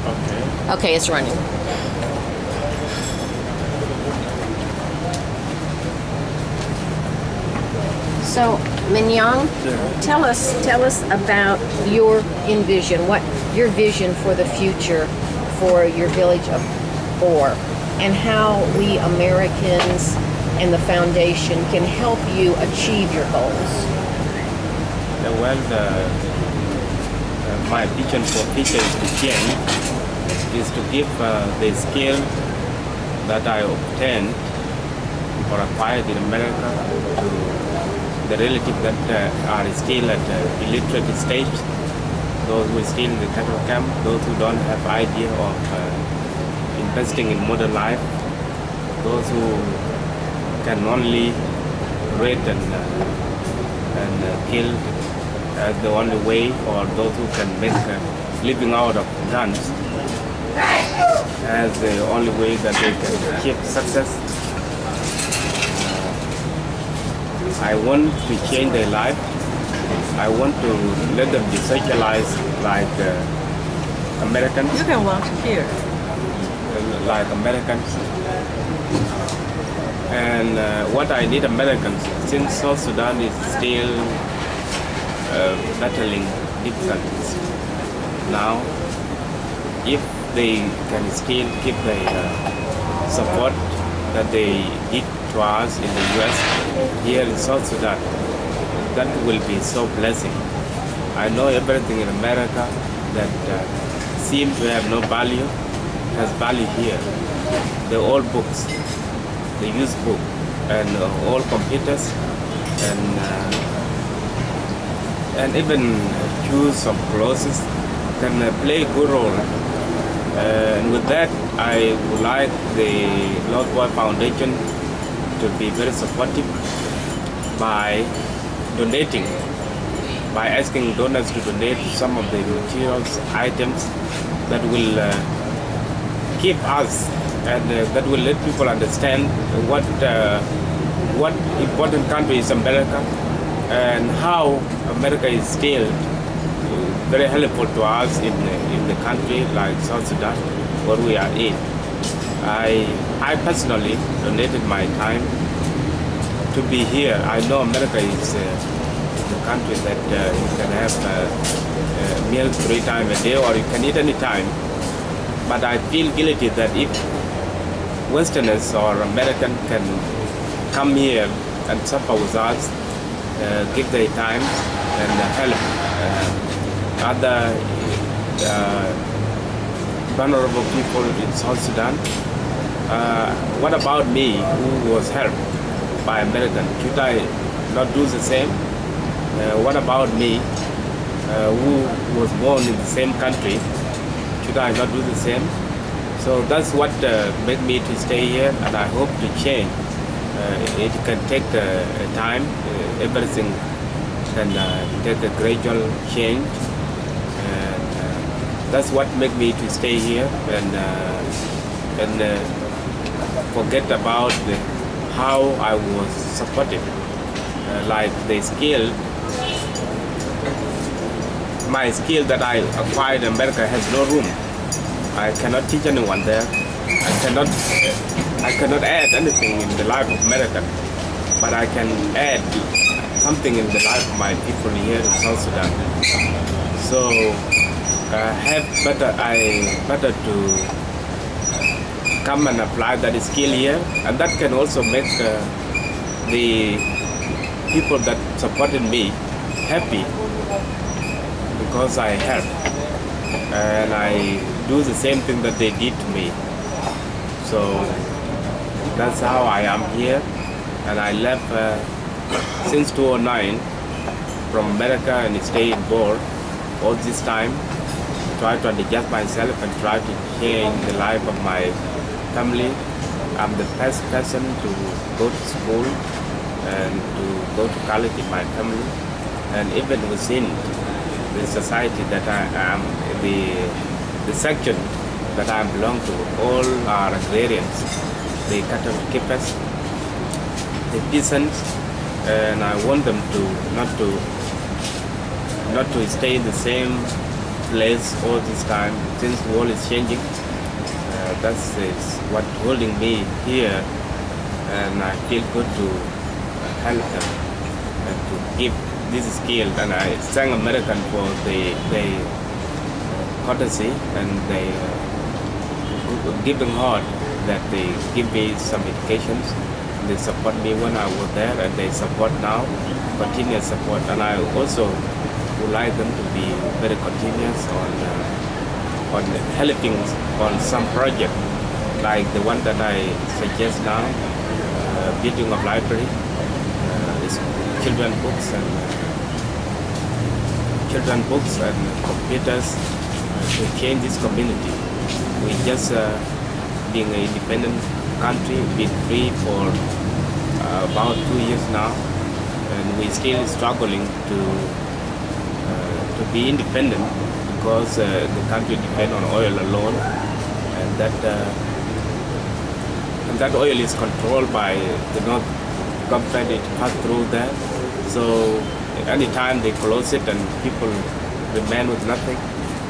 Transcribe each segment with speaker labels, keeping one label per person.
Speaker 1: Okay.
Speaker 2: Okay, it's running. So, Manyang, tell us about your your vision for the future for your village of Bor, and how we Americans and the foundation can help you achieve your goals.
Speaker 1: My vision for future is to change, is to give the skill that I obtained or acquired in America to the relatives that are still at illiterate stage, those who are still in the cattle camp, those who don't have idea of investing in modern life, those who can only raid and kill as the only way, or those who can make a living out of guns as the only way that they can achieve success. I want to change their life. I want to let them be socialized like Americans.
Speaker 3: You can watch here.
Speaker 1: Like Americans. And what I need Americans, since South Sudan is still battling difficulties now, if they can still keep the support that they did to us in the US here in South Sudan, that will be so blessing. I know everything in America that seems to have no value has value here. The old books, the used book, and all computers, and even shoes of clothes can play a good role. And with that, I would like the Lost Boy Foundation to be very supportive by donating, by asking donors to donate some of the materials, items that will keep us and that will let people understand what important country is America, and how America is still very helpful to us in the country like South Sudan, where we are in. I personally donated my time to be here. I know America is the country that you can have meals 3 times a day, or you can eat any time. But I feel guilty that if Westerners or Americans can come here and suffer with us, give their time and help other vulnerable people in South Sudan. What about me, who was helped by Americans? Should I not do the same? What about me, who was born in the same country? Should I not do the same? So that's what made me to stay here, and I hope to change. It can take time. Everything can take a gradual change. That's what made me to stay here and forget about how I was supported. Like the skill, my skill that I acquired in America has no room. I cannot teach anyone there. I cannot add anything in the life of America, but I can add something in the life of my people here in South Sudan. So better to come and apply that skill here, and that can also make the people that supported me happy, because I help and I do the same thing that they did to me. So that's how I am here, and I left since 2009 from America and stay in Bor all this time, try to adjust myself and try to change the life of my family. I'm the best person to go to school and to go to college in my family, and even within the society that I am, the section that I belong to, all are agrarians, the cattle keepers, the peasants, and I want them to not to stay in the same place all this time since the world is changing. That's is what holding me here, and I feel good to help them and to give this skill. And I thank American for the courtesy and the giving heart that they give me some educations. They support me when I was there, and they support now, continuous support. And I also would like them to be very continuous on helping on some project like the one that I suggest now, building of library, children books and computers to change this community. We just being an independent country, been free for about 2 years now, and we still struggling to be independent because the country depends on oil alone, and that oil is controlled by the North government. It pass through there, so anytime they close it and people remain with nothing.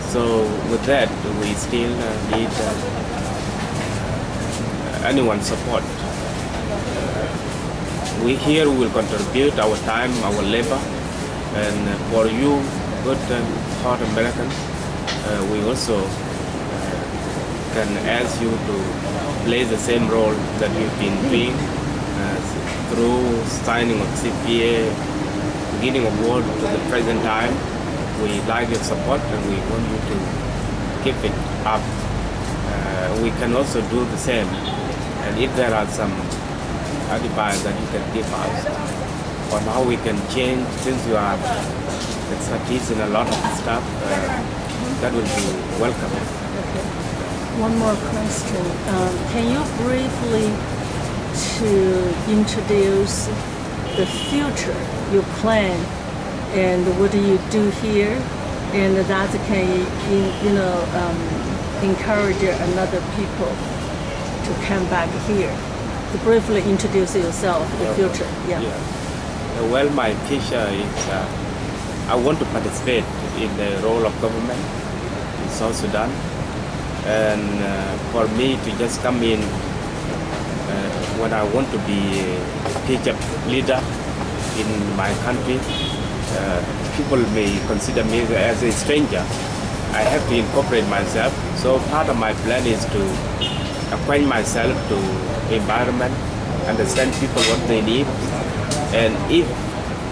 Speaker 1: So with that, we still need anyone's support. We here will contribute our time, our labor, and for you, good and hard Americans, we also can ask you to play the same role that you've been doing through signing of CPA, beginning of war to the present time. We like your support and we want you to keep it up. We can also do the same, and if there are some advice that you can give us on how we can change, since you have expertise in a lot of stuff, that will be welcome.
Speaker 3: Okay. One more question. Can you briefly to introduce the future, your plan, and what do you do here, and that can encourage another people to come back here? To briefly introduce yourself, the future. Yeah.
Speaker 1: Well, my future is I want to participate in the role of government in South Sudan, and for me to just come in when I want to be a teacher leader in my country. People may consider me as a stranger. I have to incorporate myself. So part of my plan is to acquaint myself to the environment, understand people what they need, and if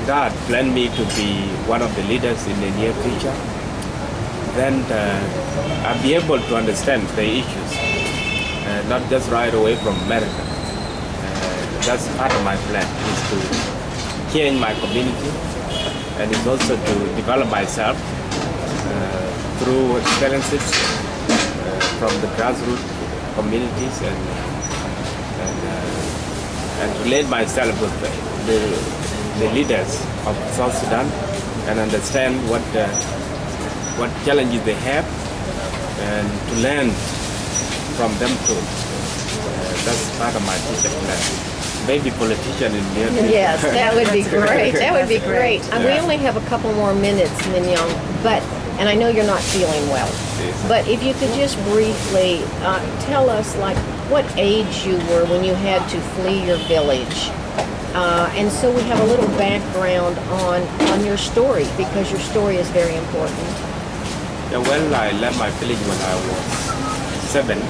Speaker 1: God planned me to be one of the leaders in the near future, then I'll be able to understand the issues, not just right away from America. That's part of my plan, is to change my community, and it's also to develop myself through experiences from the grassroots communities, and relate myself with the leaders of South Sudan and understand what challenges they have, and to learn from them too. That's part of my future plan. Maybe politician in the future.
Speaker 2: Yes, that would be great. That would be great. We only have a couple more minutes, Manyang, and I know you're not feeling well, but if you could just briefly tell us, like, what age you were when you had to flee your village, and so we have a little background on your story, because your story is very important.
Speaker 1: Yeah, well, I left my village when I was 7.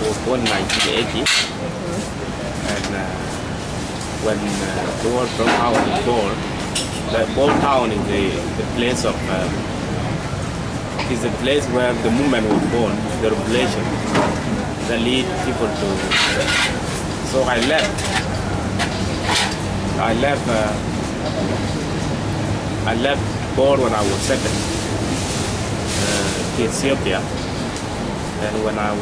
Speaker 1: I was born in 1980, and when the war broke out in Bor, the Bor town is the place of is the place where the movement was born, the revolution that lead people to. So I left Bor when I was 7 to Ethiopia, and when I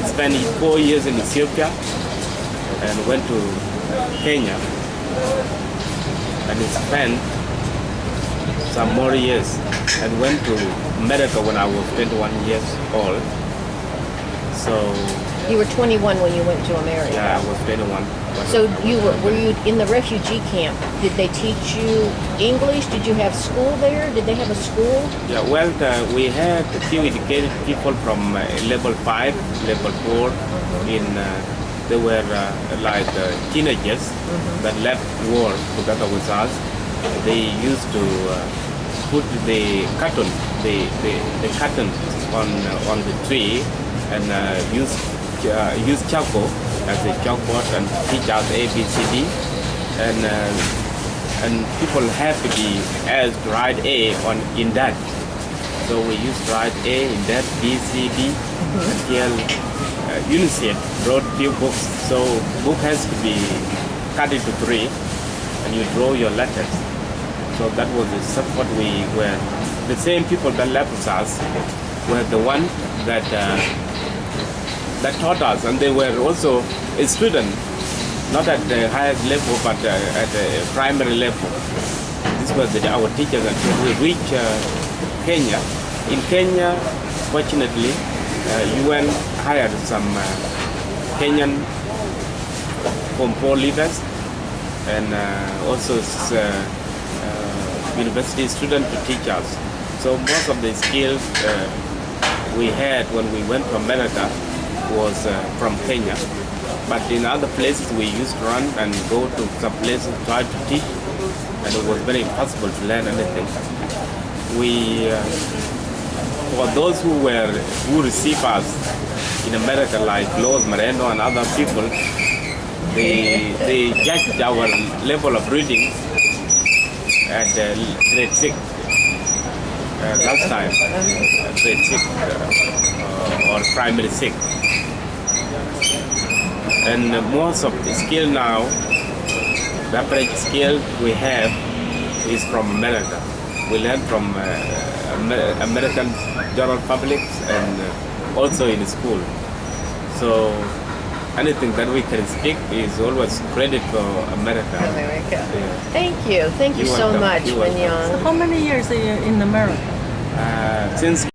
Speaker 1: spent 4 years in Ethiopia and went to Kenya and spent some more years and went to America when I was 21 years old. So
Speaker 2: You were 21 when you went to America.
Speaker 1: yeah, I was 21.
Speaker 2: So were you in the refugee camp? Did they teach you English? Did you have school there? Did they have a school?
Speaker 1: Yeah, well, we had a few educated people from level 5, level 4. They were like teenagers that left war together with us. They used to put the cotton, the cotton on the tree and use charcoal as a chalkboard and teach us A, B, C, D. And people have to be asked to write A in that. So we used to write A in that, B, C, D, until UNICEF wrote few books. So book has to be cut into 3 and you draw your letters. So that was what we were. The same people that left us were the one that taught us, and they were also a student, not at the highest level, but at the primary level. This was our teachers until we reached Kenya. In Kenya, fortunately, UN hired some Kenyan Form 4 leaders and also university students to teach us. So most of the skills we had when we went to America was from Kenya. But in other places we used to run and go to some places to try to teach, and it was very impossible to learn anything. For those who receive us in America, like Los Moreno and other people, they judged our level of reading at grade 6 last time, grade 6 or primary 6. And most of the skill now, the average skill we have is from America. We learn from American general publics and also in school. So anything that we can speak is always credit for America.
Speaker 2: America.
Speaker 1: Yeah.
Speaker 2: Thank you so
Speaker 1: welcome.
Speaker 2: much,
Speaker 1: You're welcome.
Speaker 2: Manyang.
Speaker 3: How many years are you in America?
Speaker 1: Since